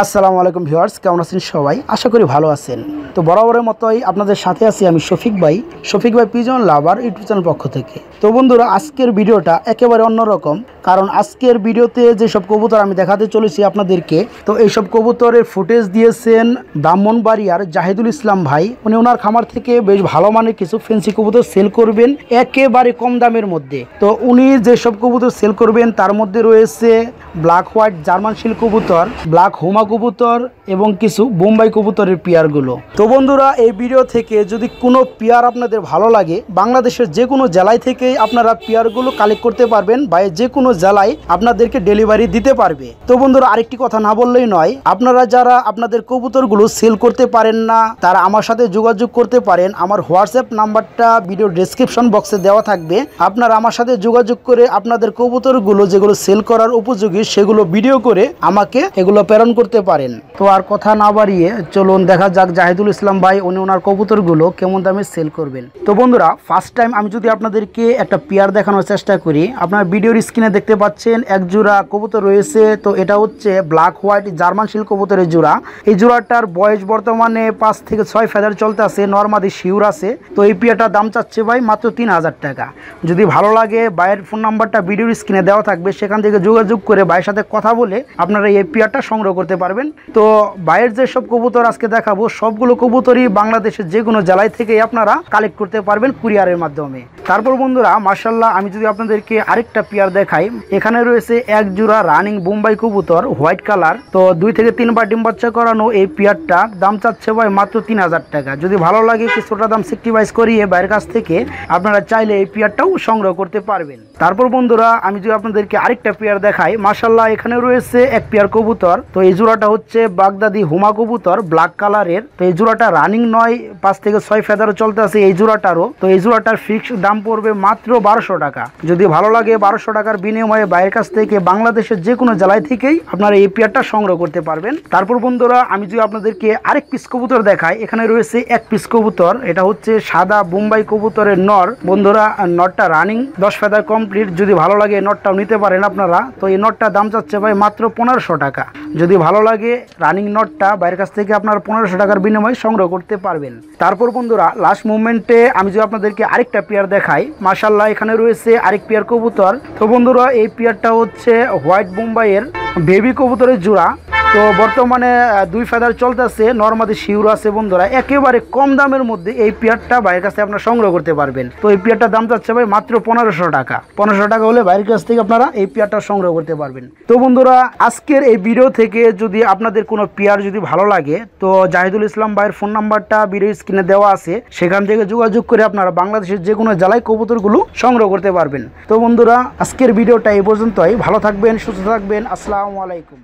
আসসালামু আলাইকুম ভিউয়ার্স, কেমন আছেন সবাই? আশা করি ভালো আছেন। তো বরাবরের মতোই আপনাদের সাথে আছি আমি শফিক ভাই পিজন লাভার ইউটিউব চ্যানেল পক্ষ থেকে। তো বন্ধুরা, আজকের ভিডিওটা একেবারে অন্যরকম, কারণ আজকের ভিডিওতে যেসব কবুতর আমি দেখাতে চলেছি আপনাদেরকে, তো এইসব কবুতরের ফুটেজ দিয়েছেন ব্রাহ্মণবাড়িয়ার জাহিদুল ইসলাম ভাই। উনি ওনার খামার থেকে বেশ ভালো মানের কিছু ফেন্সি কবুতর সেল করবেন একেবারে কম দামের মধ্যে। তো উনি যেসব কবুতর সেল করবেন তার মধ্যে রয়েছে ব্ল্যাক হোয়াইট জার্মান শিল কবুতর, ব্ল্যাক হোমা কবুতর এবং কিছু বোম্বাই কবুতরের পেয়ারগুলো। তো বন্ধুরা, এই ভিডিও থেকে যদি কোনো পেয়ার আপনাদের ভালো লাগে, বাংলাদেশের যে কোনো জেলায় থেকেই আপনারা পেয়ারগুলো কালেক্ট করতে পারবেন বা যে কোনো জেলায় আপনাদেরকে ডেলিভারি দিতে পারবে। তো বন্ধুরা, আরেকটি কথা না বললেই নয়, আপনারা যারা আপনাদের কবুতরগুলো সেল করতে পারেন না তারা আমার সাথে যোগাযোগ করতে পারেন। আমার হোয়াটসঅ্যাপ নাম্বারটা ভিডিও ডেসক্রিপশন বক্সে দেওয়া থাকবে। আপনারা আমার সাথে যোগাযোগ করে আপনাদের কবুতরগুলো যেগুলো সেল করার উপযোগী সেগুলো ভিডিও করে আমাকে এগুলো প্রেরণ করতে পারেন। তো আর কথা না বাড়িয়ে চলুন দেখা যাক জাহিদুল ইসলাম ভাই উনি ওনার কবুতরগুলো কেমন দামে সেল করবেন। তো বন্ধুরা, ফার্স্ট টাইম আমি যদি আপনাদেরকে একটা পেয়ার দেখানোর চেষ্টা করি, আপনার ভিডিওর স্ক্রিনে দেখতে পাচ্ছেন এক জোড়া কবুতর রয়েছে। তো এটা হচ্ছে ব্ল্যাক হোয়াইট জার্মান শিল কবুতরের জোড়া। এই জোড়াটার বয়স বর্তমানে 5 থেকে 6 ফেদার চলতে আছে, নর্মাদি শিউর আছে। তো এই পেয়ারটার দাম চাচ্ছে ভাই মাত্র 3000 টাকা। যদি ভালো লাগে ভাইয়ের ফোন নাম্বারটা ভিডিওর স্ক্রিনে দেওয়া থাকবে, সেখান থেকে যোগাযোগ করে ভাইয়ের সাথে কথা বলে আপনারা এই পেয়ারটা সংগ্রহ করতে পারবেন। তো ভাইয়ের যেসব কবুতর আজকে দেখাবো সবগুলো কবুতরই বাংলাদেশের যে কোনো জেলায় থেকে আপনারা কালেক্ট করতে পারবেন কুরিয়ারের মাধ্যমে। তারপর বন্ধুরা, মাশাআল্লাহ, আমি যদি আপনাদেরকে আরেকটা পেয়ার দেখাই, এখানে রয়েছে এক জোড়া রানিং বোম্বাই কবুতর হোয়াইট কালার। তো 2 থেকে 3 বার ডিম বাচ্চা করানো এই পেয়ারটা দাম চাচ্ছে ভাই মাত্র 3000 টাকা। যদি ভালো লাগে কিছুটা দাম সেক্রিফাইস করিয়ে ভাইয়ের কাছ থেকে আপনারা চাইলে এই পেয়ারটাও সংগ্রহ করতে পারবেন। তারপর বন্ধুরা, আমি যদি আপনাদেরকে আরেকটা পেয়ার দেখাই, মাশাআল্লাহ, এখানে রয়েছে এক পেয়ার কবুতর। তো এই জোড়াটা হচ্ছে বাগদাদি হুমা কবুতর ব্ল্যাক কালারের। তো এই জোড়াটা রানিং নয়, 5 থেকে 6 ফেদারও চলতে আছে এই জোড়াটারও। তো এই জোড়াটার ফিক্স দাম পড়বে মাত্র 1200 টাকা। যদি ভালো লাগে 1200 টাকার বিনিময়ে বাইরের কাছ থেকে বাংলাদেশের যে কোনো জেলায় থেকেই আপনারা এই পেয়ারটা সংগ্রহ করতে পারবেন। তারপর বন্ধুরা, আমি যদি আপনাদেরকে আরেক পিস কবুতর দেখাই, এখানে রয়েছে এক পিস কবুতর। এটা হচ্ছে সাদা বোম্বাই কবুতরের নর। বন্ধুরা, নরটা রানিং 10 ফেদার কমপ্লিট। যদি ভালো লাগে নটটাও নিতে পারেন আপনারা। তো এই নটটার দাম চাচ্ছে ভাই মাত্র 1500 টাকা। যদি ভালো লাগে রানিং নটটা বাইরের কাছ থেকে আপনারা 1500 টাকার বিনিময়ে সংগ্রহ করতে পারবেন। তারপর বন্ধুরা, লাস্ট মুভমেন্টে আমি যদি আপনাদেরকে আরেকটা পেয়ার দেখাই, মাশাআল্লাহ, এখানে রয়েছে আরেক পেয়ার কবুতর। তো বন্ধুরা, এই পেয়ারটা হচ্ছে হোয়াইট বোম্বাইয়ের বেবি কবুতরের জোড়া। তো বর্তমানে 2 ফেদার চলতেছে, নর্মাদি শিউর আছে। বন্ধুরা, একেবারে কম দামের মধ্যে এই পেয়ারটা বাইরের কাছ থেকে আপনারা সংগ্রহ করতে পারবেন। তো এই পেয়ারটার দাম চাচ্ছে ভাই মাত্র 1500 টাকা। 1500 টাকা হলে বাইরের কাছ থেকে আপনারা এই পেয়ারটা সংগ্রহ করতে পারবেন। তো বন্ধুরা, আজকের এই ভিডিও থেকে যদি আপনাদের কোনো পেয়ার যদি ভালো লাগে, তো জাহিদুল ইসলাম ভাইয়ের ফোন নাম্বারটা ভিডিও স্ক্রিনে দেওয়া আছে, সেখান থেকে যোগাযোগ করে আপনারা বাংলাদেশের যে কোনো জেলায় কবুতরগুলো সংগ্রহ করতে পারবেন। তো বন্ধুরা, আজকের ভিডিওটা এই পর্যন্তই। ভালো থাকবেন, সুস্থ থাকবেন। আসসালামু আলাইকুম।